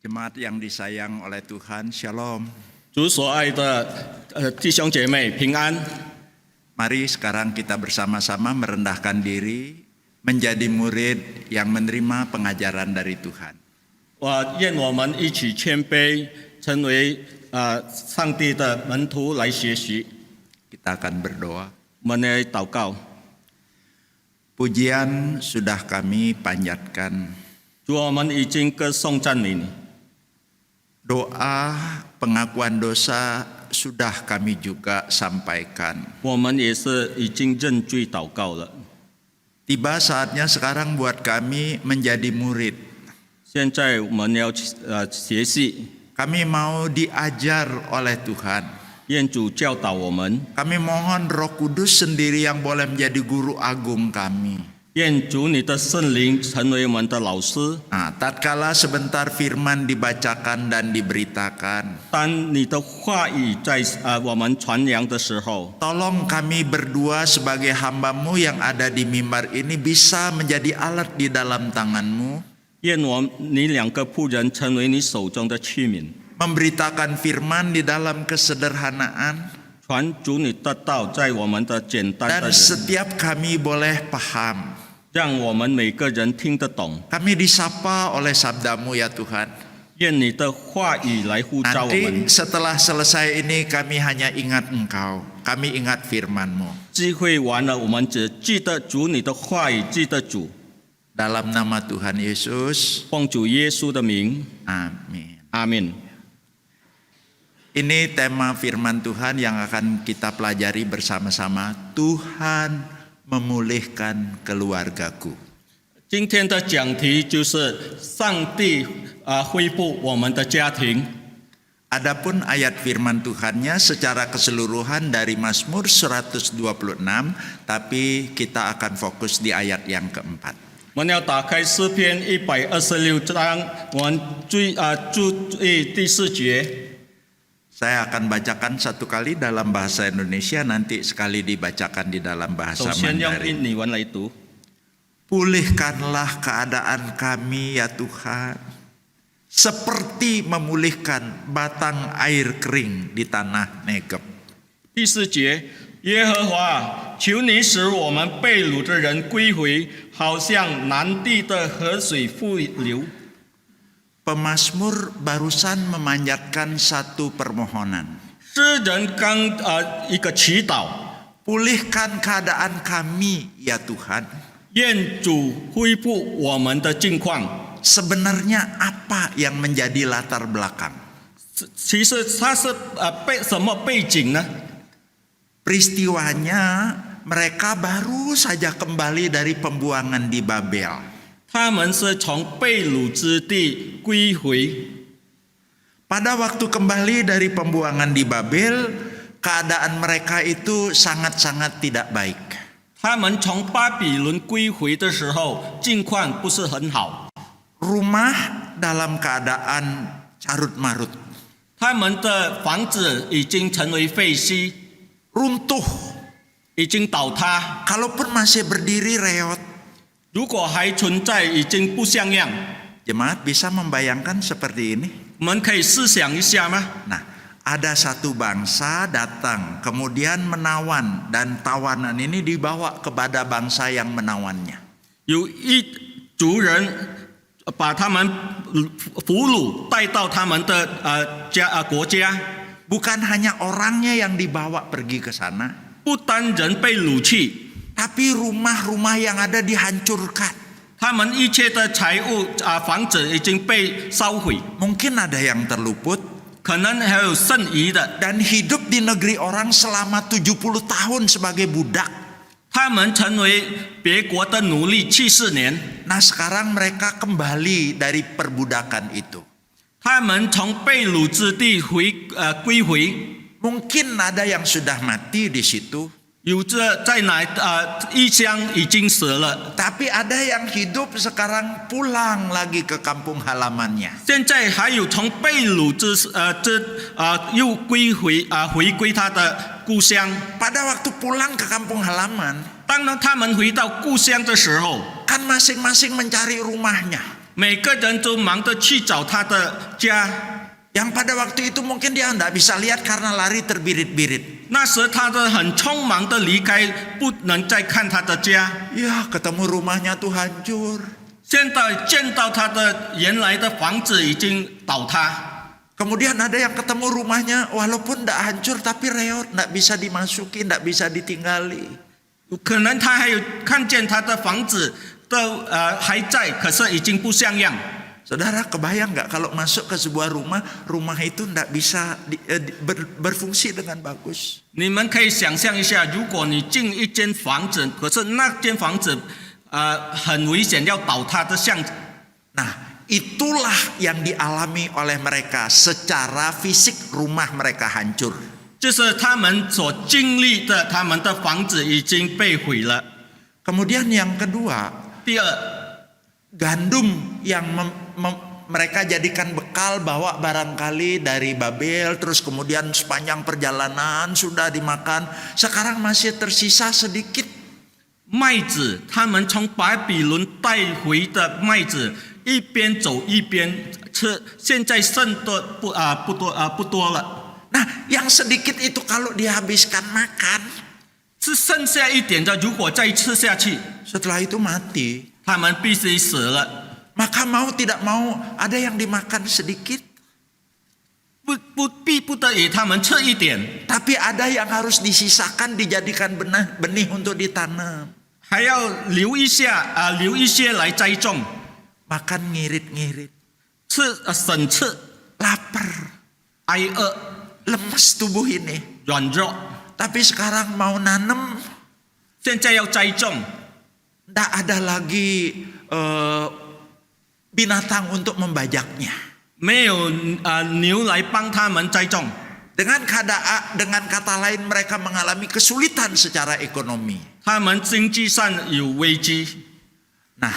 Jemaat yang disayang oleh Tuhan, Shalom. 主所爱的弟兄姐妹平安。 Mari sekarang kita bersama-sama merendahkan diri menjadi murid yang menerima pengajaran dari Tuhan. 愿我们一起谦卑，成为上帝的门徒来学习。 Kita akan berdoa. 我们来祷告。 Pujian sudah kami panjatkan. 主，我们已经歌颂赞美你。 Doa pengakuan dosa sudah kami juga sampaikan. 我们也是已经认罪祷告了。 Tiba saatnya sekarang buat kami menjadi murid. 现在我们要学习， Kami mau diajar oleh Tuhan. 愿主教导我们， Kami mohon Roh Kudus sendiri yang boleh menjadi guru agung kami. 愿主你的圣灵成为我们的老师。 Nah, tatkala sebentar firman dibacakan dan diberitakan, 当你的话语在我们传扬的时候， tolong kami berdua sebagai hamba-Mu yang ada di mimbar ini bisa menjadi alat di dalam tangan-Mu, 愿你两个仆人成为你手中的器皿， memberitakan firman di dalam kesederhanaan, 传主你的道在我们的简单的 dan 人， setiap kami boleh paham. 让我们每个人听得懂。 Kami disapa oleh sabda-Mu ya Tuhan. 愿你的话语来呼召我 Nanti 们。 setelah selesai ini kami hanya ingat Engkau, kami ingat firman-Mu. 聚会完了，我们只记得主你的话语，记得主。 Dalam nama Tuhan Yesus, 奉主耶稣的名， amin. 阿门。 Ini tema firman Tuhan yang akan kita pelajari bersama-sama. Tuhan memulihkan keluargaku. 今天的讲题就是上帝恢复我们的家庭。 Adapun ayat firman Tuhannya secara keseluruhan dari Mazmur 126, tapi kita akan fokus di ayat yang keempat. 我们要打开诗篇126章，我们注意第4节。 Saya akan bacakan satu kali dalam bahasa Indonesia, nanti sekali dibacakan di dalam bahasa 首先用 Mandarin. 印尼文来读。 Pulihkanlah keadaan kami ya Tuhan, seperti memulihkan batang air kering di tanah Negeb. 第4节，耶和华，求你使我们被掳的人归回，好像南地的河水复流。 Pemazmur barusan memanjatkan satu permohonan. 诗人刚一个祈祷， Pulihkan keadaan kami ya Tuhan. 愿主恢复我们的境况。 Sebenarnya apa yang menjadi latar belakang? 其实它是什么背景呢？ Peristiwanya mereka baru saja kembali dari pembuangan di Babel. 他们是从被掳之地归回。 Pada waktu kembali dari pembuangan di Babel, keadaan mereka itu sangat-sangat tidak baik. 他们从巴比伦归回的时候，境况不是很好。 Rumah dalam keadaan carut marut, 他们的房子已经成为废墟， runtuh. 已经倒塌。 Kalaupun masih berdiri reot. 如果还存在，已经不像样。 Jemaat bisa membayangkan seperti ini? 我们可以思想一下吗？ Nah, ada satu bangsa datang, kemudian menawan, dan tawanan ini dibawa kepada bangsa yang menawannya. 有一族人把他们俘虏带到他们的国家， Bukan hanya orangnya yang dibawa pergi ke sana, 不单人被掳去， tapi rumah-rumah yang ada dihancurkan. 他们一切的财物房子已经被烧毁， Mungkin ada yang terluput 可能还有剩余的。 dan hidup di negeri orang selama 70 tahun sebagai budak. 他们成为别国的奴隶70年， Nah, sekarang mereka kembali dari perbudakan itu. 他们从被掳之地归回。 Mungkin ada yang sudah mati di situ, 有这在哪异乡已经死了， tapi ada yang hidup sekarang pulang lagi ke kampung halamannya. 现在还有从被掳又回归他的故乡。 Pada waktu pulang ke kampung halaman, 当他们回到故乡的时候， kan masing-masing mencari rumahnya. 每个人都忙着去找他的家。 Yang pada waktu itu mungkin dia tidak bisa lihat karena lari terbirit-birit. 那时他的很匆忙的离开，不能再看他的家。 Ya, ketemu rumahnya tuh hancur. 现在见到他的原来的房子已经倒塌， Kemudian ada yang ketemu rumahnya walaupun tidak hancur tapi reot, tidak bisa dimasuki, tidak bisa ditinggali. 可能他还有看见他的房子还在，可是已经不像样。 Saudara, kebayang nggak kalau masuk ke sebuah rumah, rumah itu tidak bisa berfungsi dengan bagus. 你们可以想象一下，如果你进一间房子，可是那间房子很危险要倒塌的像。 Nah, itulah yang dialami oleh mereka secara fisik, rumah mereka hancur. 就是他们所经历的，他们的房子已经被毁了。 Kemudian yang kedua, 第二， gandum yang mereka jadikan bekal bawa barangkali dari Babel, terus kemudian sepanjang perjalanan sudah dimakan, sekarang masih tersisa sedikit. 麦子，他们从巴比伦带回的麦子，一边走一边吃，现在剩的不多了。 Nah, yang sedikit itu kalau dihabiskan makan, 是剩下一点的，如果再吃下去， setelah itu mati. 他们必须死了。 Maka mau tidak mau ada yang dimakan sedikit, 逼不得已，他们吃一点， tapi ada yang harus disisakan dijadikan benih untuk ditanam. 还要留一些来栽种， Makan ngirit-ngirit, 吃省吃， lapar, 挨饿， lemes tubuh ini. 软弱。 Tapi sekarang mau nanem, 现在要栽种， tidak ada lagi binatang untuk membajaknya. 没有牛来帮他们栽种。 Dengan kata lain mereka mengalami kesulitan secara ekonomi. 他们经济上有危机。 Nah,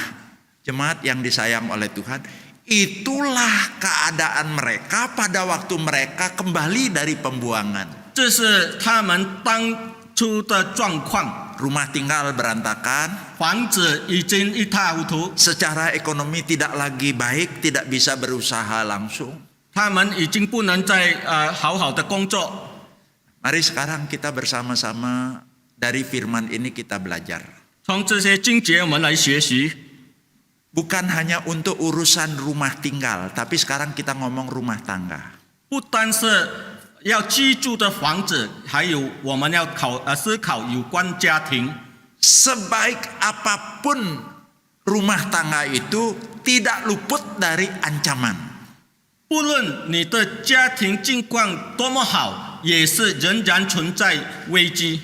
jemaat yang disayang oleh Tuhan, itulah keadaan mereka pada waktu mereka kembali dari pembuangan. 这是他们当初的状况。 Rumah tinggal berantakan, 房子已经一塌糊涂， secara ekonomi tidak lagi baik, tidak bisa berusaha langsung. 他们已经不能再好好的工作。 Mari sekarang kita bersama-sama dari firman ini kita belajar. 从这些经节我们来学习， Bukan hanya untuk urusan rumah tinggal, tapi sekarang kita ngomong rumah tangga. 不单是要居住的房子，还有我们要思考有关家庭。 Sebaik apapun rumah tangga itu tidak luput dari ancaman. 不论你的家庭境况多么好，也是仍然存在危机。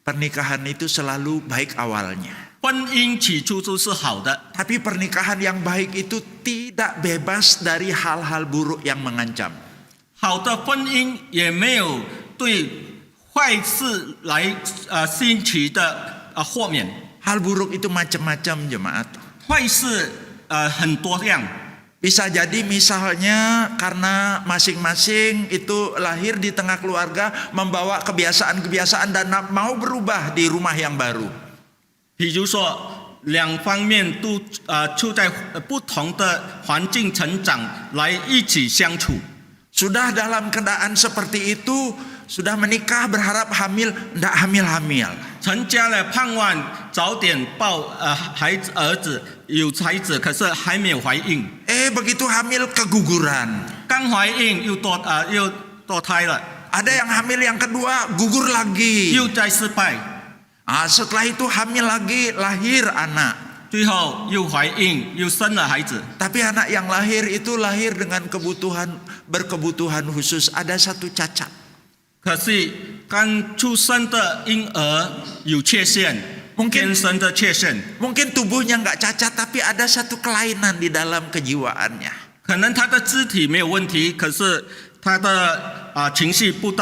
Pernikahan itu selalu baik awalnya. 婚姻起初都是好的， Tapi pernikahan yang baik itu tidak bebas dari hal-hal buruk yang mengancam. 好的婚姻也没有对坏事来兴起的豁免。 Hal buruk itu macam-macam, jemaat. 坏事很多样， Bisa jadi misalnya karena masing-masing itu lahir di tengah keluarga membawa kebiasaan-kebiasaan dan mau berubah di rumah yang baru. 比如说两方面都处在不同的环境成长，来一起相处。 Sudah dalam keadaan seperti itu, sudah menikah berharap hamil, tidak hamil-hamil. 成家了，盼望早点抱儿子有孩子，可是还没有怀孕。 Begitu hamil keguguran. 刚怀孕又堕胎了， Ada yang hamil yang kedua gugur lagi. 又再失败， Setelah itu hamil lagi, lahir anak. 最后又怀孕又生了孩子。 Tapi anak yang lahir itu lahir dengan berkebutuhan khusus. Ada satu cacat. 可是刚出生的婴儿有缺陷， 天生的缺陷， Mungkin tubuhnya nggak cacat, tapi ada satu kelainan di dalam kejiwaannya. 可能他的肢体没有问题，可是他的情绪不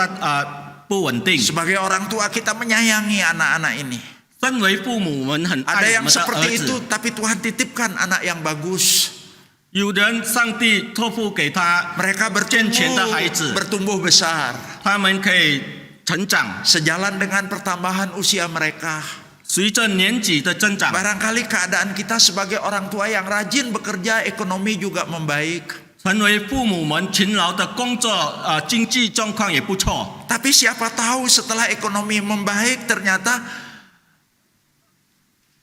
稳定。 Sebagai orang tua kita menyayangi anak-anak ini. 身为父母，我们很 Ada 爱我 yang 们的 seperti 儿 itu, 子。 tapi Tuhan titipkan anak yang bagus. 有人上帝托付给他 Mereka 健全的孩子， bertumbuh besar. 他们可以成长， Sejalan dengan pertambahan usia mereka. 随着年纪的增长， Barangkali keadaan kita sebagai orang tua yang rajin bekerja, ekonomi juga membaik. 成为父母们勤劳的工作，经济状况也不错。 Tapi siapa tahu setelah ekonomi membaik ternyata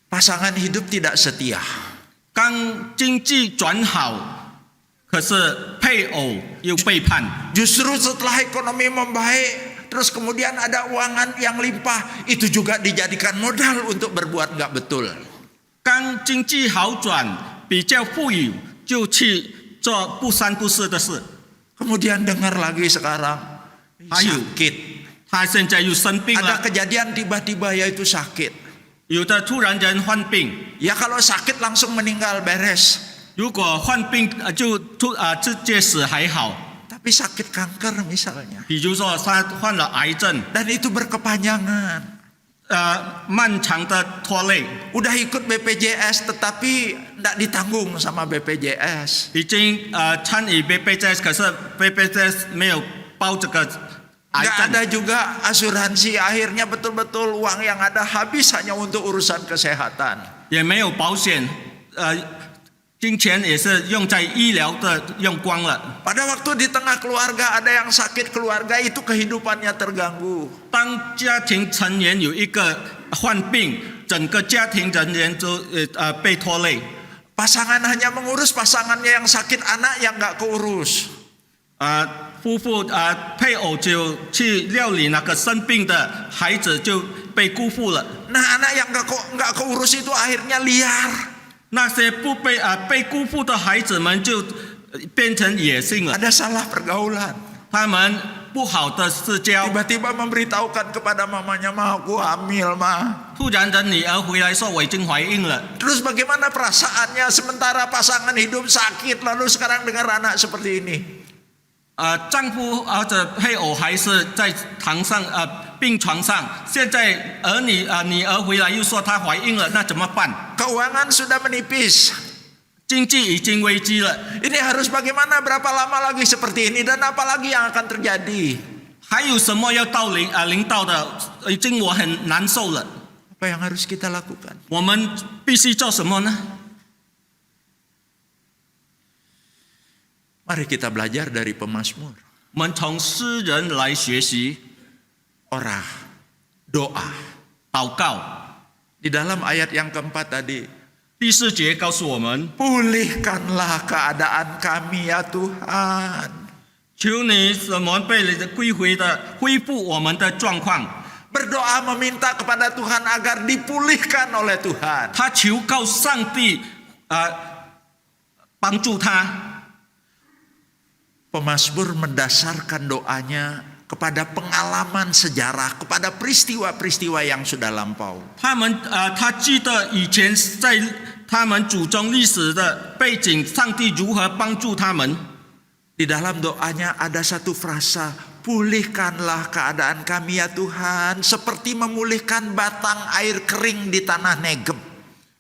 pasangan hidup tidak setia. 当经济转好，可是配偶又背叛。 Justru setelah ekonomi membaik, terus kemudian ada uangan yang limpah, itu juga dijadikan modal untuk berbuat nggak betul. 当经济好转，比较富裕，就去做不三不四的事。 Kemudian dengar lagi sekarang Ayo. sakit. 他现在又生病 Ada 了， kejadian tiba-tiba yaitu sakit. 有的突然间患病， Ya kalau sakit langsung meninggal beres. 如果患病就直接死还好。 Tapi sakit kanker misalnya. 比如说他患了癌症， Dan itu berkepanjangan. 漫长的拖累， Udah ikut BPJS tetapi tidak ditanggung sama BPJS. 已经参与 BPJS， 可是 BPJS 没有包这个癌 Nggak 症。 ada juga asuransi, akhirnya betul-betul uang yang ada habis hanya untuk urusan kesehatan. 也没有保险，金钱也是用在医疗的用光了。 Pada waktu di tengah keluarga ada yang sakit, keluarga itu kehidupannya terganggu. 当家庭成员有一个患病，整个家庭人员都被拖累。 Pasangan hanya mengurus pasangannya yang sakit, anak yang nggak keurus. 夫妇配偶就去料理那个生病的孩子，就被辜负了。 Nah anak yang nggak keurus itu akhirnya liar. 那些被辜负的孩子们就变成野性了。 Ada salah pergaulan. 他们不好的社交， Tiba-tiba memberitahukan kepada mamanya, "Ma, aku hamil, Ma." 突然人女儿回来说我已经怀孕了。 Terus bagaimana perasaannya sementara pasangan hidup sakit, lalu sekarang dengar anak seperti ini. 丈夫或者配偶还是在病床上，现在女儿回来又说她怀孕了，那怎么办？ Keuangan sudah menipis. 经济已经危机了， Ini harus bagaimana, berapa lama lagi seperti ini, dan apa lagi yang akan terjadi? 还有什么要临到的？已经我很难受了。 Apa yang harus kita lakukan? 我们必须做什么呢？ Mari kita belajar dari pemazmur. 我们从诗人来学习 Orah, doa. 祷告。 Di dalam ayat yang keempat tadi, 第4节告诉我们， pulihkanlah keadaan kami ya Tuhan. 求你使我们被恢复我们的状况。 Berdoa meminta kepada Tuhan agar dipulihkan oleh Tuhan. 他求告上帝帮助他。 Pemazmur mendasarkan doanya kepada pengalaman sejarah, kepada peristiwa-peristiwa yang sudah lampau. 他记得以前在他们祖宗历史的背景，上帝如何帮助他们。 Di dalam doanya ada satu frasa, pulihkanlah keadaan kami ya Tuhan, seperti memulihkan batang air kering di tanah Negeb.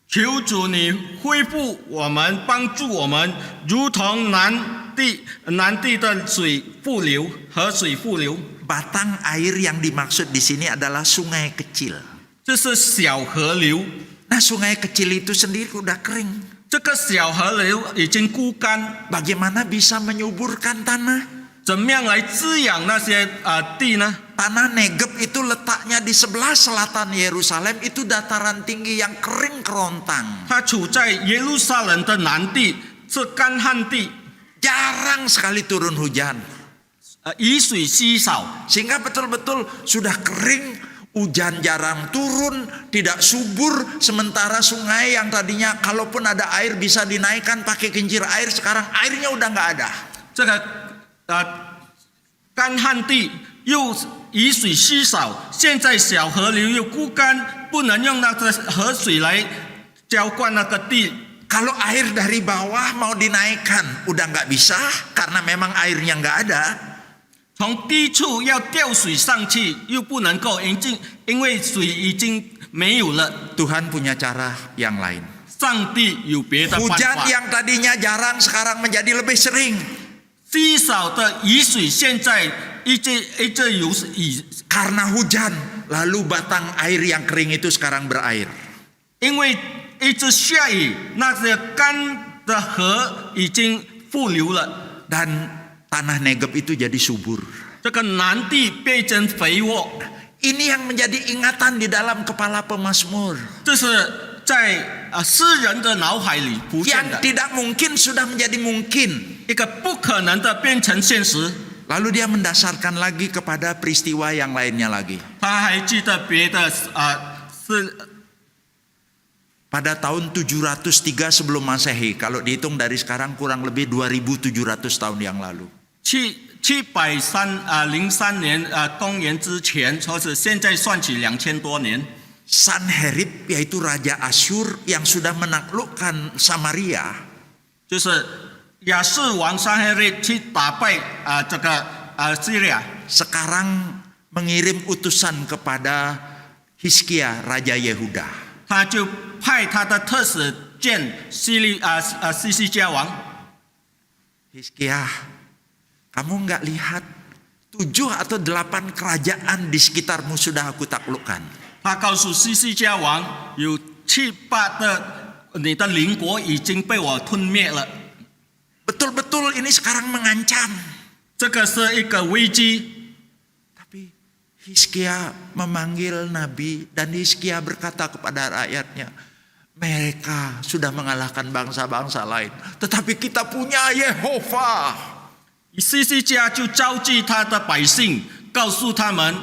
求主你恢复我们，帮助我们，如同南地的水复流，河水复流。 Batang air yang dimaksud di sini adalah sungai kecil. 这是小河流， Nah sungai kecil itu sendiri udah kering. 这个小河流已经枯干， Bagaimana bisa menyuburkan tanah? 怎么样来滋养那些地呢？ Tanah Negeb itu letaknya di sebelah selatan Yerusalem, itu dataran tinggi yang kering kerontang. 它处在耶路撒冷的南地，是干旱地， Jarang sekali turun hujan. 雨水稀少， Sehingga betul-betul sudah kering, hujan jarang turun, tidak subur. Sementara sungai yang tadinya kalaupun ada air bisa dinaikkan pakai kincir air, sekarang airnya udah nggak ada. 这个干旱地又雨水稀少，现在小河流又枯干，不能用那个河水来浇灌那个地。 Kalau air dari bawah mau dinaikkan, udah nggak bisa karena memang airnya nggak ada. 从低处要调水上去，又不能够，因为水已经没有了。 Tuhan punya cara yang lain. 上帝有别的办 Hujan 法。 yang tadinya jarang sekarang menjadi lebih sering. 稀少的雨水现在这油是以 Karena hujan, lalu batang air yang kering itu sekarang berair. 因为一直下雨，那些干的河已经复流了， Dan tanah Negeb itu jadi subur. 这个南地变成肥沃， Ini yang menjadi ingatan di dalam kepala pemazmur. 这是在诗人的脑海里浮现 Yang 的， tidak mungkin sudah menjadi mungkin. 一个不可能的变成现实。 Lalu dia mendasarkan lagi kepada peristiwa yang lainnya lagi. 他还记得别的是 Pada tahun 703 sebelum Masehi, kalau dihitung dari sekarang kurang lebih 2700 tahun yang lalu. 703年公元之前，或者现在算起2000多年， Sanherib yaitu Raja Asyur yang sudah menaklukkan Samaria, 就是亚述王撒黑瑞去打败这个叙利亚， sekarang mengirim utusan kepada Hizkia Raja Yehuda. 他就派他的特使见西西家王。 Hizkia, kamu nggak lihat 7 atau 8 kerajaan di sekitarmu sudah aku taklukkan. 他告诉西西家王，有7、8的你的邻国已经被我吞灭了。 Betul-betul ini sekarang mengancam. 这个是一个危机。 Tapi Hizkia memanggil Nabi dan Hizkia berkata kepada rakyatnya, mereka sudah mengalahkan bangsa-bangsa lain, tetapi kita punya Yehova. 西西家就召集他的百姓，告诉他们，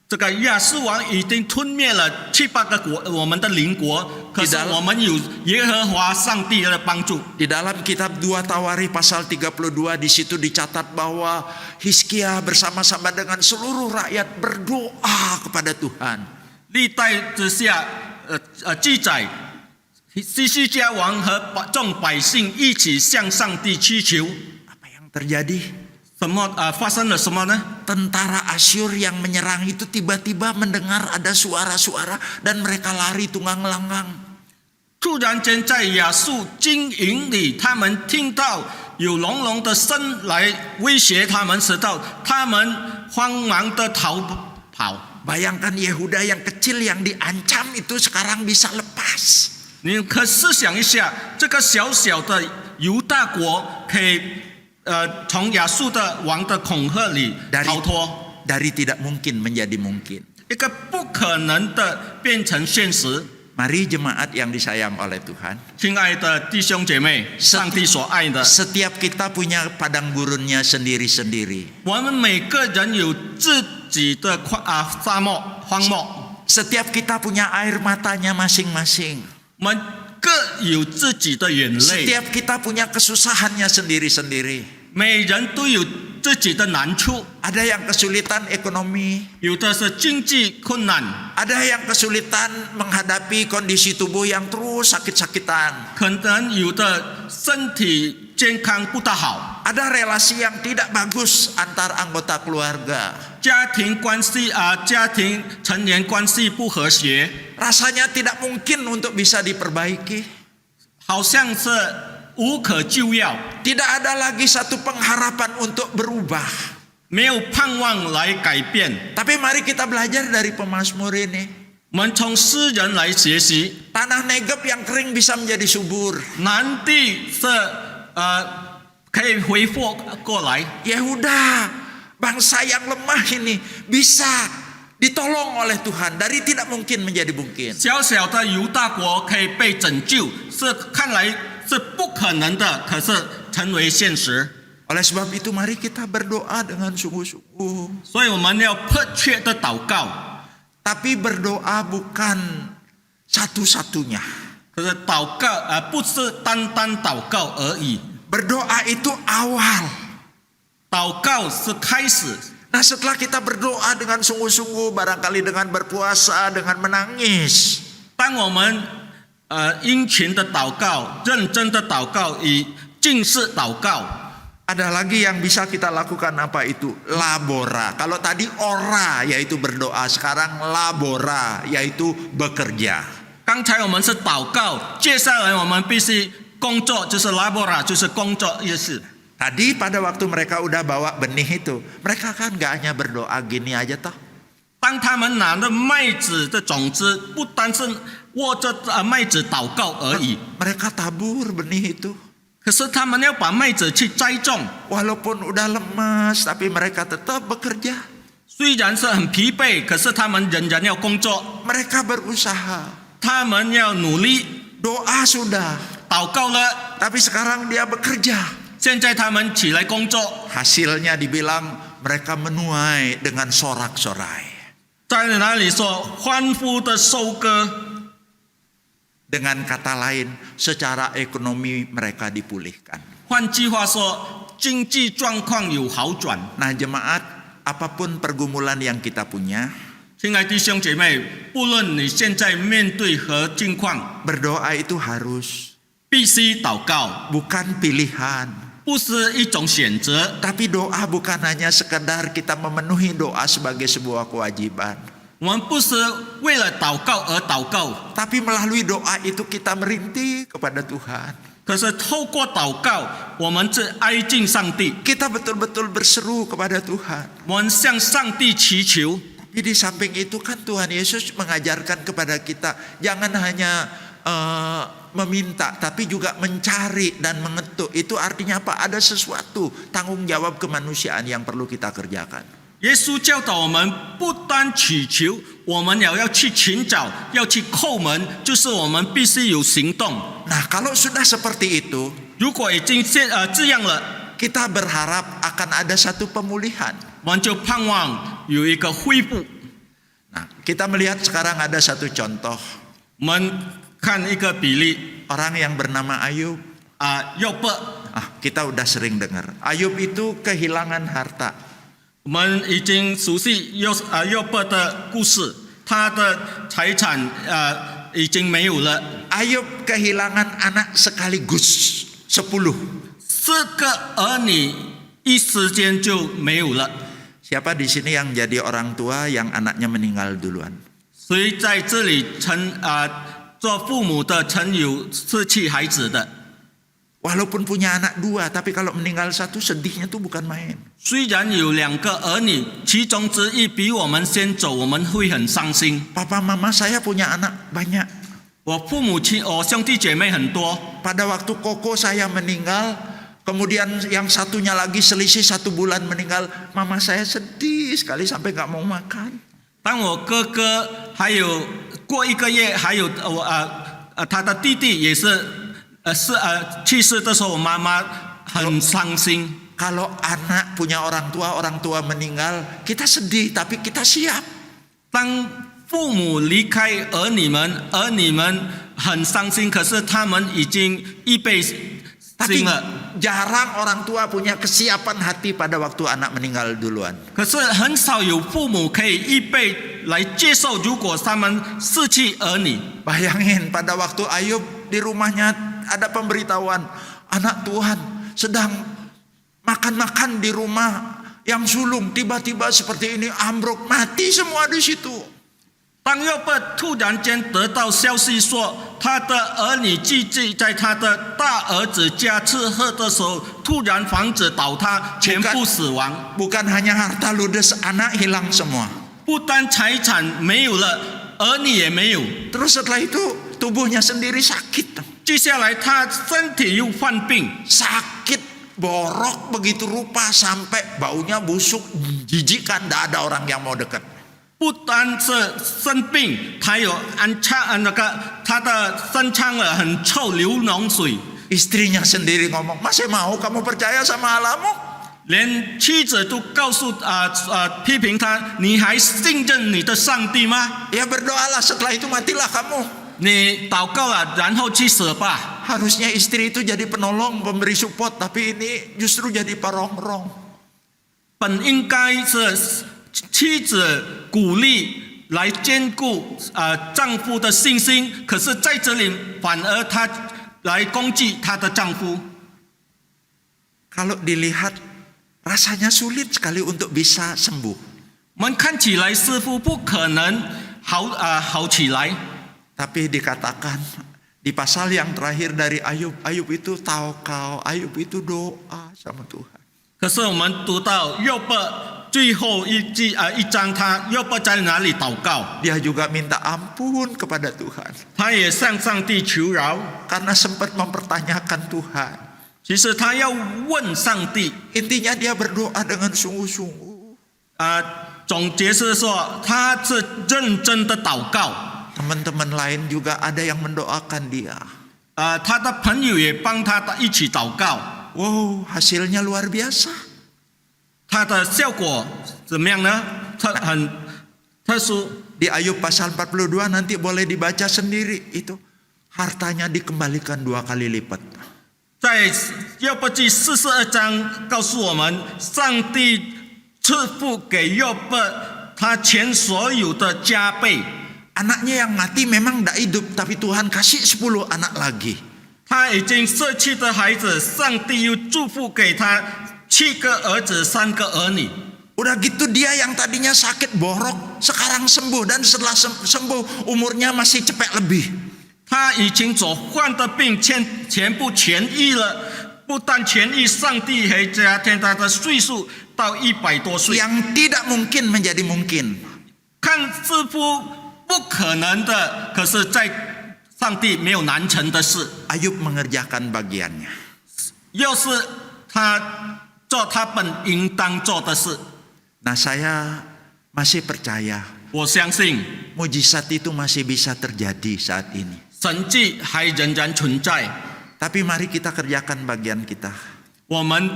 这个亚述王已经吞灭了7、8个国，我们的邻国，可是我们有耶和华上帝的帮助。 Di dalam kitab 2 Tawarikh pasal 32 di situ dicatat bahwa Hizkia bersama-sama dengan seluruh rakyat berdoa kepada Tuhan. 历代之下，记载，西西家王和众百姓一起向上帝祈求。 Apa yang terjadi? 什么发生了什么呢？ Tentara Asyur yang menyerang itu tiba-tiba mendengar ada suara-suara dan mereka lari tunggang langgang. 突然间，在亚述军营里，他们听到有隆隆的声来威胁他们，使到他们慌忙的逃跑。 Bayangkan Yehuda yang kecil yang diancam itu sekarang bisa lepas. 你可试想一下，这个小小的犹大国可以从亚述的王的恐吓里逃脱， Dari tidak mungkin menjadi mungkin. 一个不可能的变成现实。 Mari jemaat yang disayang oleh Tuhan. 亲爱的弟兄姐妹，上帝所爱的， Setiap kita punya padang gurunnya sendiri-sendiri. 我们每个人有自己的沙漠、荒漠， Setiap kita punya air matanya masing-masing. 我们各有自己的眼泪， Setiap kita punya kesusahannya sendiri-sendiri. 每人都有自己的难处， Ada yang kesulitan ekonomi, 有的是经济困难， ada yang kesulitan menghadapi kondisi tubuh yang terus sakit-sakitan. 可能有的身体健康不大好， Ada relasi yang tidak bagus antar anggota keluarga. 家庭关系家庭成员关系不和谐， Rasanya tidak mungkin untuk bisa diperbaiki. 好像是无可救药， Tidak ada lagi satu pengharapan untuk berubah. 没有盼望来改变。 Tapi mari kita belajar dari pemazmur ini. 我们从诗人来学习， Tanah Negeb yang kering bisa menjadi subur. 南地是可以恢复过来。 Yehuda, bangsa yang lemah ini bisa ditolong oleh Tuhan. Dari tidak mungkin menjadi mungkin. 小小的犹大国可以被拯救，是看来是不可能的，可是成为现实。 Oleh sebab itu mari kita berdoa dengan sungguh-sungguh. 所以我们要迫切的祷告， Tapi berdoa bukan satu-satunya. 可是祷告不是单单祷告而已， Berdoa itu awal. 祷告是开始。 Nah setelah kita berdoa dengan sungguh-sungguh, barangkali dengan berpuasa, dengan menangis, 当我们殷勤的祷告、认真的祷告、以敬事祷告， ada lagi yang bisa kita lakukan, apa itu? Labora. Kalau tadi ora yaitu berdoa, sekarang labora yaitu bekerja. 刚才我们是祷告，接下来我们必须工作，就是 labora， 就是工作意思。Tadi pada waktu mereka udah bawa benih itu, mereka kan gak hanya berdoa gini aja toh. 当他们拿着麦子的种子，不单是握着麦子祷告而已， Mereka tabur benih itu. 可是他们要把麦子去栽种。 Walaupun udah lemas, tapi mereka tetap bekerja. 虽然是很疲惫，可是他们仍然要工作， Mereka berusaha. 他们要努力 Doa sudah, 祷告了。 tapi sekarang dia bekerja. 现在他们起来工作， Hasilnya dibilang mereka menuai dengan sorak-sorai. 在哪里说欢呼的收割？ Dengan kata lain, secara ekonomi mereka dipulihkan. 换句话说，经济状况有好转。 Nah jemaat, apapun pergumulan yang kita punya, 亲爱的弟兄姐妹，不论你现在面对何境况， berdoa itu harus, 必须祷告， bukan pilihan. 不是一种选择。 Tapi doa bukan hanya sekedar kita memenuhi doa sebagai sebuah kewajiban. 我们不是为了祷告而祷告， Tapi melalui doa itu kita merintih kepada Tuhan. 可是透过祷告，我们是挨近上帝， Kita betul-betul berseru kepada Tuhan. 我们向上帝祈求。 Jadi di samping itu kan Tuhan Yesus mengajarkan kepada kita jangan hanya meminta tapi juga mencari dan mengetuk. Itu artinya apa? Ada sesuatu tanggung jawab kemanusiaan yang perlu kita kerjakan. 耶稣教导我们，不单祈求，我们也要去寻找，要去叩门，就是我们必须有行动。 Nah, kalau sudah seperti itu, 如果已经这样了， kita berharap akan ada satu pemulihan. 我们就盼望有一个恢复。 Nah, kita melihat sekarang ada satu contoh 我们看一个比例 orang yang bernama Ayub. 约伯， Kita udah sering dengar. Ayub itu kehilangan harta. 我们已经熟悉约伯的故事，他的财产已经没有了， Ayub kehilangan anak sekaligus 10. 4个儿女一时间就没有了。 Siapa di sini yang jadi orang tua yang anaknya meninggal duluan? 谁在这里做父母的曾有失去孩子的？ Walaupun punya anak 2, tapi kalau meninggal 1 sedihnya tuh bukan main. 虽然有2个儿女，其中之一比我们先走，我们会很伤心。 Papa mama saya punya anak banyak. 我父母亲，我兄弟姐妹很多。 Pada waktu koko saya meninggal, kemudian yang satunya lagi selisih 1 bulan meninggal, mama saya sedih sekali sampai gak mau makan. 当我哥哥还有过1个月，还有他的弟弟也是去世的时候，我妈妈很伤心。 Kalau anak punya orang tua meninggal, kita sedih tapi kita siap. 当父母离开儿女们很伤心，可是他们已经预备 Tapi 心了。 jarang orang tua punya kesiapan hati pada waktu anak meninggal duluan. 可是很少有父母可以预备来接受，如果他们失去儿女。 Bayangin pada waktu Ayub di rumahnya ada pemberitahuan, anak Tuhan sedang makan-makan di rumah yang sulung, tiba-tiba seperti ini ambruk, mati semua di situ. 当约伯突然间得到消息说，他的儿女聚集在他的大儿子家吃喝的时候，突然房子倒塌，全部死亡。 Bukan hanya harta ludes, anak hilang semua. 不单财产没有了，儿女也没有。 Terus setelah itu tubuhnya sendiri sakit. 接下来他身体又患病， Sakit borok begitu rupa sampai baunya busuk, jijik kan, tidak ada orang yang mau dekat. 不单是生病，还有他的身腔很臭，流脓水。 Istrinya sendiri ngomong, masih mau kamu percaya sama Allahmu? 连妻子都告诉批评他，你还信任你的上帝吗？ Ya berdoalah, setelah itu matilah kamu. 你祷告了，然后去死吧。 Harusnya istri itu jadi penolong, pemberi support, tapi ini justru jadi parongrong. 本应该是妻子鼓励来兼顾丈夫的信心，可是在这里反而她来攻击她的丈夫。 Kalau dilihat rasanya sulit sekali untuk bisa sembuh. 我们看起来似乎不可能好起来， Tapi dikatakan Di pasal yang terakhir dari Ayub, Ayub itu tawakal, Ayub itu doa sama Tuhan. 可是我们读到约伯最后一章，约伯在哪里祷告？ Dia juga minta ampun kepada Tuhan 他也向上帝求饶。 karena sempat mempertanyakan Tuhan. 其实他要问上帝， Intinya dia berdoa dengan sungguh-sungguh. 总结是说他是认真的祷告。 Teman-teman lain juga ada yang mendoakan dia. 他的朋友也帮他一起祷告。 Wow, hasilnya luar biasa. 他的效果怎么样呢？很特殊。 Di Ayub pasal 42 nanti boleh dibaca sendiri itu. Hartanya dikembalikan 2 kali lipat. 在约伯记42章告诉我们，上帝赐福给约伯他前所有的加倍。 Anaknya yang mati memang tidak hidup, tapi Tuhan kasih 10 anak lagi. 他已经舍弃的孩子，上帝又祝福给他7个儿子3个儿女。 Udah gitu dia yang tadinya sakit borok sekarang sembuh, dan setelah sembuh umurnya masih cepet lebih. 他已经所患的病全部痊愈了，不但痊愈，上帝还加添他的岁数到100多岁。 Yang tidak mungkin menjadi mungkin. 看似乎不可能的，可是在上帝没有难成的事。 Ayub mengerjakan bagiannya. 又是他做他本应当做的事。 Nah, saya masih percaya 我相信 mujizat itu masih bisa terjadi saat ini. 神迹还仍然存在， Tapi mari kita kerjakan bagian kita. 我们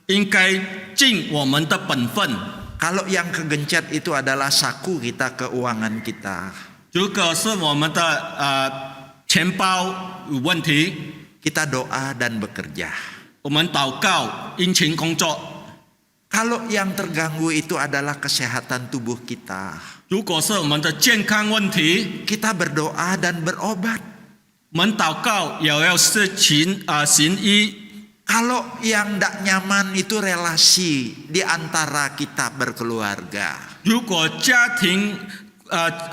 应该尽我们的本分。 Kalau yang kegencet itu adalah saku kita, keuangan kita, 如果是我们的钱包有问题， kita doa dan bekerja. 我们祷告，殷勤工作。 Kalau yang terganggu itu adalah kesehatan tubuh kita, 如果是我们的健康问题， kita berdoa dan berobat. 我们祷告也要行医。 Kalau yang tidak nyaman itu relasi di antara kita berkeluarga. 如果家庭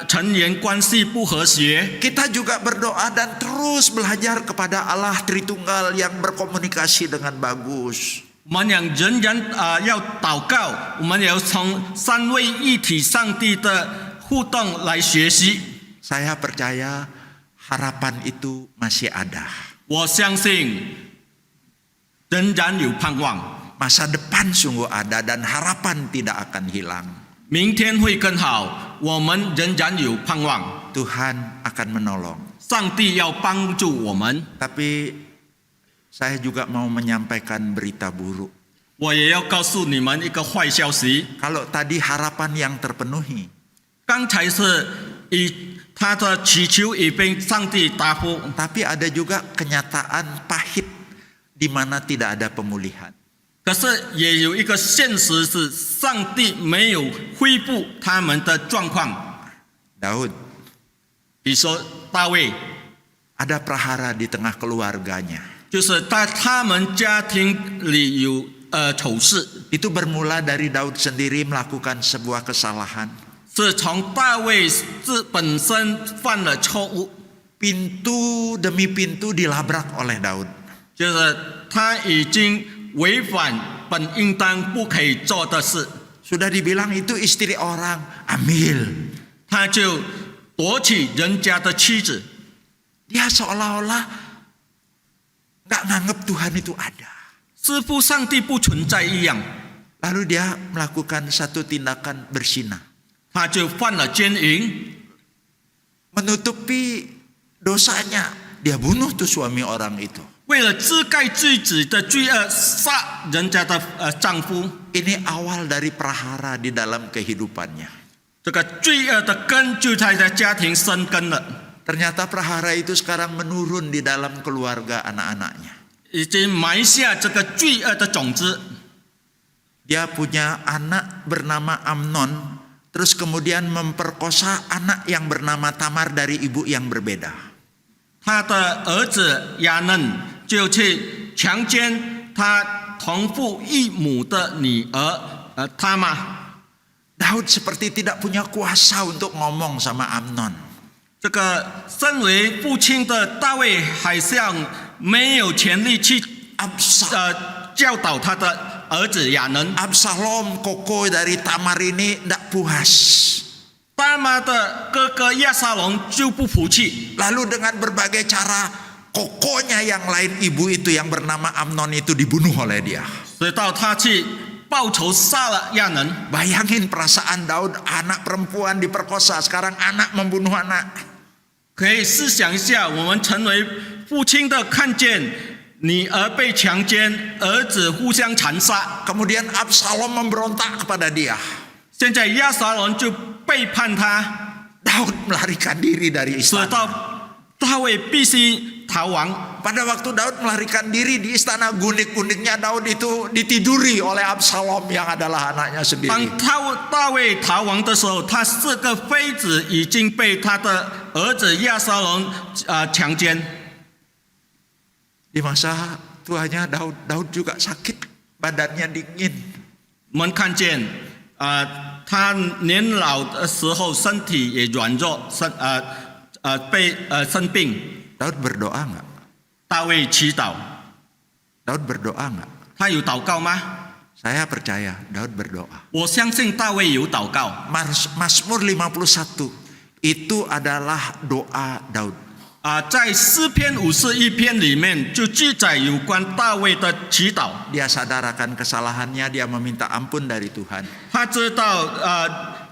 成员关系不和谐， Kita juga berdoa dan terus belajar kepada Allah Tritunggal yang berkomunikasi dengan bagus. 我们仍然要祷告，我们也要从三位一体上帝的互动来学习。 Saya percaya harapan itu masih ada. 我相信仍然有盼望， Masa depan sungguh ada dan harapan tidak akan hilang. 明天会更好，我们仍然有盼望。 Tuhan akan menolong. 上帝要帮助我们， Tapi saya juga mau menyampaikan berita buruk. 我也要告诉你们一个坏消息。 Kalau tadi harapan yang terpenuhi, 刚才是他的祈求已被上帝答复， tapi ada juga kenyataan pahit di mana tidak ada pemulihan. 可是也有一个现实是，上帝没有恢复他们的状况。 Daud, 比如说大卫， ada prahara di tengah keluarganya. 就是在他们家庭里有丑事， Itu bermula dari Daud sendiri melakukan sebuah kesalahan. 是从大卫本身犯了错误， Pintu demi pintu dilabrak oleh Daud. 就是他已经违反本应当不可以做的事， Sudah dibilang itu istri orang, ambil. 他就夺取人家的妻子， Dia seolah-olah gak nganggep Tuhan itu ada. 似乎上帝不存在一样。 Lalu dia melakukan satu tindakan berzina. 他就犯了奸淫， Menutupi dosanya, dia bunuh tuh suami orang itu. 为了遮盖自己的罪恶，杀人家的丈夫。 Ini awal dari prahara di dalam kehidupannya. 这个罪恶的根就在家庭生根了， Ternyata prahara itu sekarang menurun di dalam keluarga anak-anaknya. 已经埋下这个罪恶的种子。 Dia punya anak bernama Amnon, terus kemudian memperkosa anak yang bernama Tamar dari ibu yang berbeda. 他的儿子亚嫩就去强奸他同父异母的女儿他玛。 Daud seperti tidak punya kuasa untuk ngomong sama Amnon. 这个身为父亲的大卫好像没有权利去 教导他的儿子亚能。 Absalom, koko dari Tamar ini tidak puas. 大妈的哥哥亚撒龙就不服气， Lalu dengan berbagai cara, kokonya yang lain, ibu itu yang bernama Amnon itu dibunuh oleh dia. 直到他去报仇杀了亚能。 Bayangin perasaan Daud, anak perempuan diperkosa, sekarang anak membunuh anak. 可以试想一下，我们成为父亲的，看见女儿被强奸，儿子互相残杀， Kemudian Absalom memberontak kepada dia. 现在亚撒龙就背叛他， Daud melarikan diri dari 使 istana. 到大卫必须逃亡。 Pada waktu Daud melarikan diri di istana, gunik-guniknya Daud itu ditiduri oleh Absalom yang adalah anaknya 当 sendiri. 大卫逃亡的时候，他4个妃子已经被他的儿子亚撒龙强奸。 Di masa tuanya Daud juga sakit, badannya dingin. 我们看见他年老的时候身体也软弱，生病。 Daud berdoa nggak? 大卫祈祷， Daud berdoa nggak? 他有祷告吗？ Saya percaya Daud berdoa. 我相信大卫有祷告。 Mazmur 51 itu adalah doa Daud. 在诗篇51篇里面就记载有关大卫的祈祷。 Dia sadar akan kesalahannya, dia meminta ampun dari Tuhan. 他知道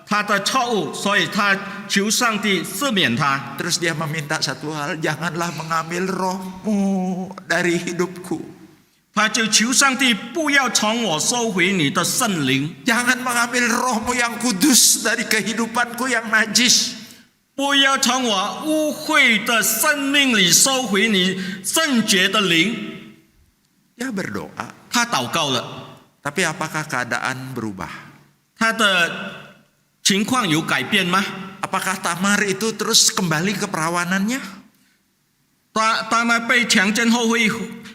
他的错误，所以他求上帝赦免他。 Terus dia meminta satu hal, janganlah mengambil rohmu dari hidupku. 他就求上帝不要从我收回你的圣灵， Jangan mengambil rohmu yang kudus dari kehidupanku yang najis. 不要从我污秽的生命里收回你圣洁的灵。 Dia berdoa. 他祷告了， Tapi apakah keadaan berubah? 他的情况有改变吗？ Apakah Tamar itu terus kembali ke perawanannya? 大妈被强奸后会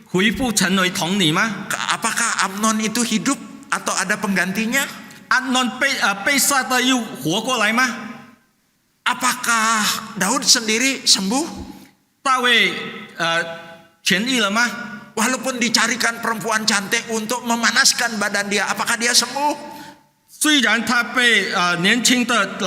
恢复成为童女吗？ Apakah Amnon itu hidup atau ada penggantinya? 安诺被杀的又活过来吗？ Apakah Daud sendiri sembuh? 大卫痊愈了吗？ Walaupun dicarikan perempuan cantik untuk memanaskan badan dia, apakah dia sembuh? 虽然他被年轻的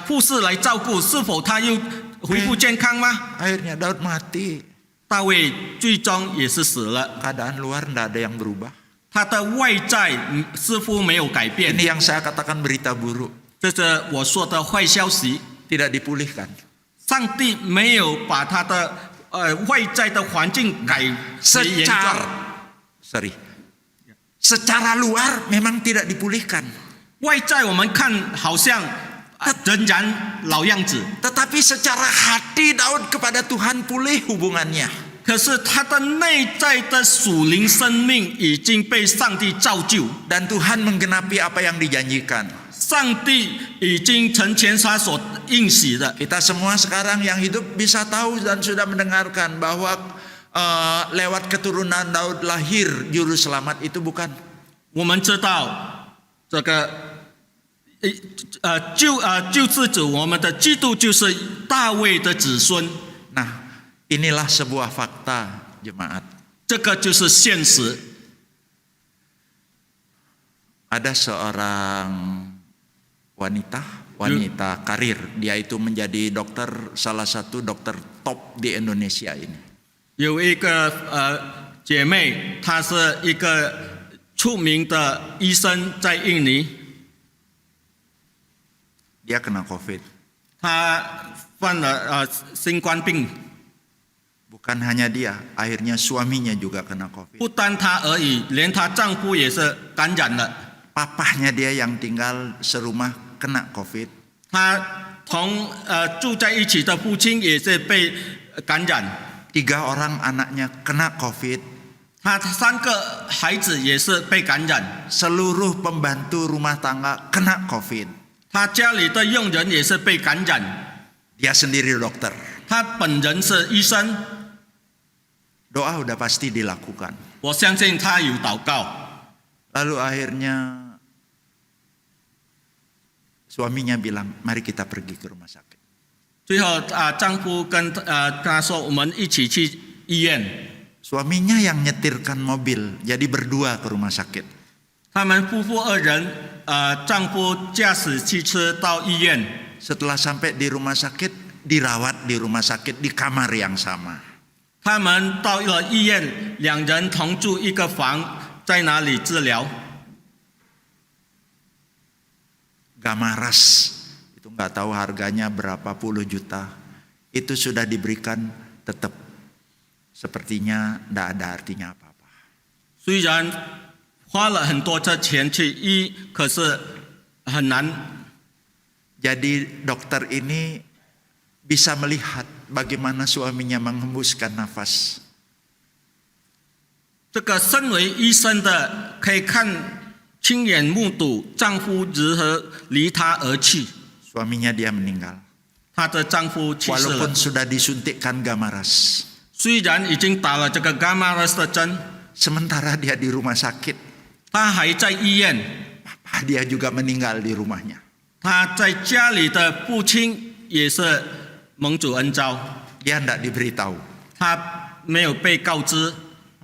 护士来照顾，是否他又恢复健康吗？ Akhirnya Daud mati. 大卫最终也是死了， Keadaan luar tidak ada yang berubah. 他的外在似乎没有改变。 Ini yang saya katakan berita buruk. 这是我说的坏消息。 Tidak dipulihkan. 上帝没有把他的外在的环境改为严重。 Secara luar memang tidak dipulihkan. 外在我们看好像仍然老样子， Tetapi secara hati Daud kepada Tuhan pulih hubungannya. 可是他的内在的属灵生命已经被上帝造就， Dan Tuhan menggenapi apa yang dijanjikan. 上帝已经成全他所应许的。 Kita semua sekarang yang hidup bisa tahu dan sudah mendengarkan bahwa lewat keturunan Daud lahir juru selamat itu bukan. 我们知道这个救世主，我们的基督就是大卫的子孙。 Nah, inilah sebuah fakta jemaat. 这个就是现实。 Ada seorang wanita karir, dia itu menjadi dokter, salah satu dokter top di Indonesia ini. 有一个姐妹，她是一个出名的医生，在印尼。 Dia kena COVID. 她犯了新冠病， Bukan hanya dia, akhirnya suaminya juga kena COVID. 不单她而已，连她丈夫也是感染了。 Papahnya dia yang tinggal serumah kena COVID. 她住在一起的父亲也是被感染。 3 orang anaknya kena COVID. 他3个孩子也是被感染， Seluruh pembantu rumah tangga kena COVID. 他家里的佣人也是被感染。 Dia sendiri dokter. 他本人是医生， Doa udah pasti dilakukan. 我相信他有祷告。 Lalu akhirnya suaminya bilang, mari kita pergi ke rumah sakit. 最后丈夫跟她说，我们一起去医院。 Suaminya yang nyetirkan mobil, jadi berdua ke rumah sakit. 他们夫妇二人，丈夫驾驶汽车到医院。 Setelah sampai di rumah sakit, dirawat di rumah sakit di kamar yang sama. 他们到了医院，两人同住一个房，在哪里治疗？ Gamaras, itu nggak tahu harganya berapa puluh juta. Itu sudah diberikan, tetap sepertinya tidak ada artinya apa-apa. 虽然花了很多的钱去医，可是很难。 Jadi dokter ini bisa melihat bagaimana suaminya menghembuskan nafas. 这个身为医生的可以亲眼目睹丈夫如何离她而去。 Suaminya dia meninggal. 她的丈夫去世了 Walaupun，sudah disuntikkan Gamaras. 虽然已经打了这个伽马拉的针， Sementara dia di rumah sakit, 她还在医院。 papa dia juga meninggal di rumahnya. 她在家里的父亲也是蒙主恩召， Dia tidak diberitahu. 她没有被告知，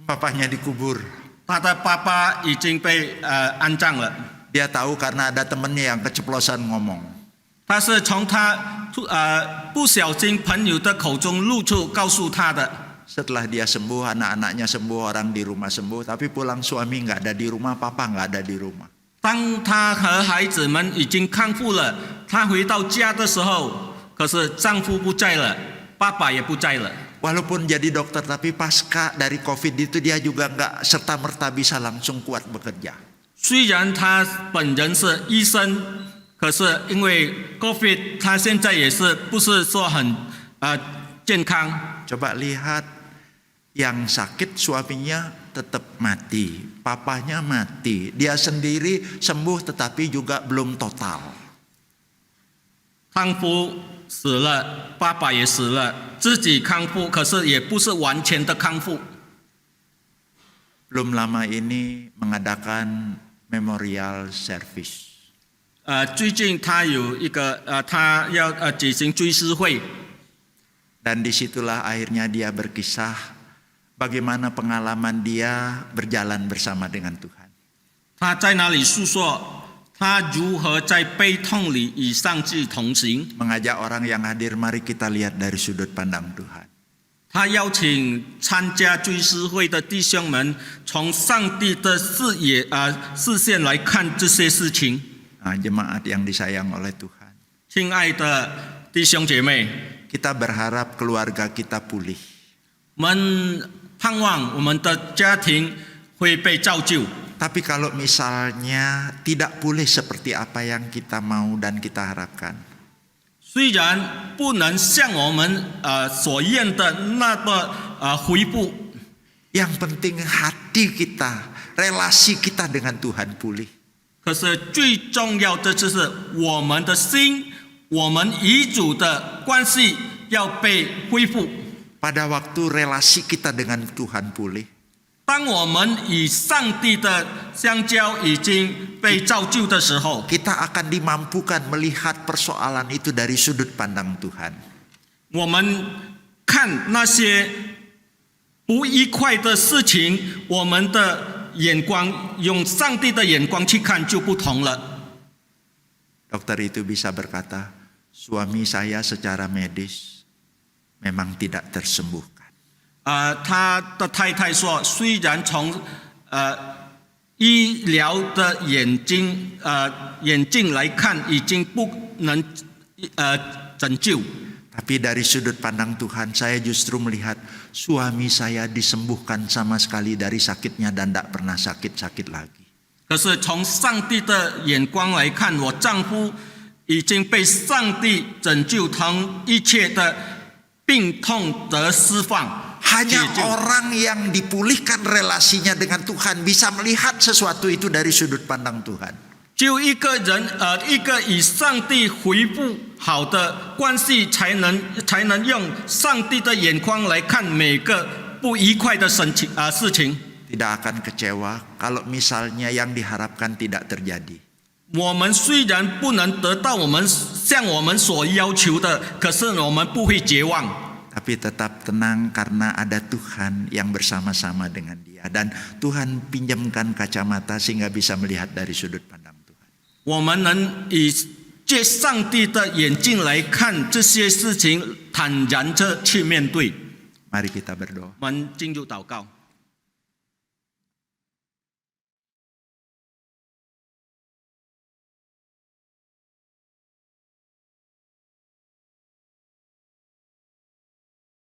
Papanya dikubur. 她的爸爸已经被安葬了。 Dia tahu karena ada temennya yang keceplosan ngomong. 她是从她不小心朋友的口中露出告诉她的。 Setelah dia sembuh, anak-anaknya sembuh, orang di rumah sembuh, tapi pulang suami nggak ada di rumah, papa nggak ada di rumah. 当她和孩子们已经康复了，她回到家的时候，可是丈夫不在了，爸爸也不在了。 Walaupun jadi dokter, tapi pasca dari COVID itu dia juga nggak serta-merta bisa langsung kuat bekerja. 虽然她本人是医生，可是因为 COVID， 她现在也是不是说很健康。 Coba lihat, yang sakit suaminya tetap mati, papanya mati, dia sendiri sembuh tetapi juga belum total. 丈夫死了，爸爸也死了，自己康复，可是也不是完全的康复。 Belum lama ini mengadakan memorial service. 最近他有一个他要举行追思会。 Dan disitulah akhirnya dia berkisah bagaimana pengalaman dia berjalan bersama dengan Tuhan. 他在那里诉说他如何在悲痛里与上帝同行。 Mengajak orang yang hadir, mari kita lihat dari sudut pandang Tuhan. 他邀请参加追思会的弟兄们，从上帝的视线来看这些事情。 Jemaat yang disayang oleh Tuhan. 亲爱的弟兄姐妹， Kita berharap keluarga kita pulih. 我们盼望我们的家庭会被造就。 Tapi kalau misalnya tidak pulih seperti apa yang kita mau dan kita harapkan, 虽然不能像我们所愿的那么恢复， yang penting hati kita, relasi kita dengan Tuhan pulih. 可是最重要的就是我们的心，我们与主的关系要被恢复。 Pada waktu relasi kita dengan Tuhan pulih, 当我们与上帝的相交已经被造就的时候， kita akan dimampukan melihat persoalan itu dari sudut pandang Tuhan. 我们看那些不愉快的事情，我们的眼光用上帝的眼光去看就不同了。 Dokter itu bisa berkata, suami saya secara medis memang tidak tersembuhkan. 他的太太说，虽然从医疗的眼镜来看，已经不能拯救。 Tapi dari sudut pandang Tuhan, saya justru melihat suami saya disembuhkan sama sekali dari sakitnya dan tidak pernah sakit-sakit lagi. 可是从上帝的眼光来看，我丈夫已经被上帝拯救，从一切的病痛得释放。 Hanya orang yang dipulihkan relasinya dengan Tuhan bisa melihat sesuatu itu dari sudut pandang Tuhan. 只有一个人，一个与上帝恢复好的关系，才能用上帝的眼光来看每个不愉快的事情。 Tidak akan kecewa kalau misalnya yang diharapkan tidak terjadi. 我们虽然不能得到像我们所要求的，可是我们不会绝望。 Tapi tetap tenang karena ada Tuhan yang bersama-sama dengan dia. Dan Tuhan pinjamkan kacamata sehingga bisa melihat dari sudut pandang Tuhan. 我们能以借上帝的眼睛来看这些事情，坦然地去面对。 Mari kita berdoa. 我们进入祷告。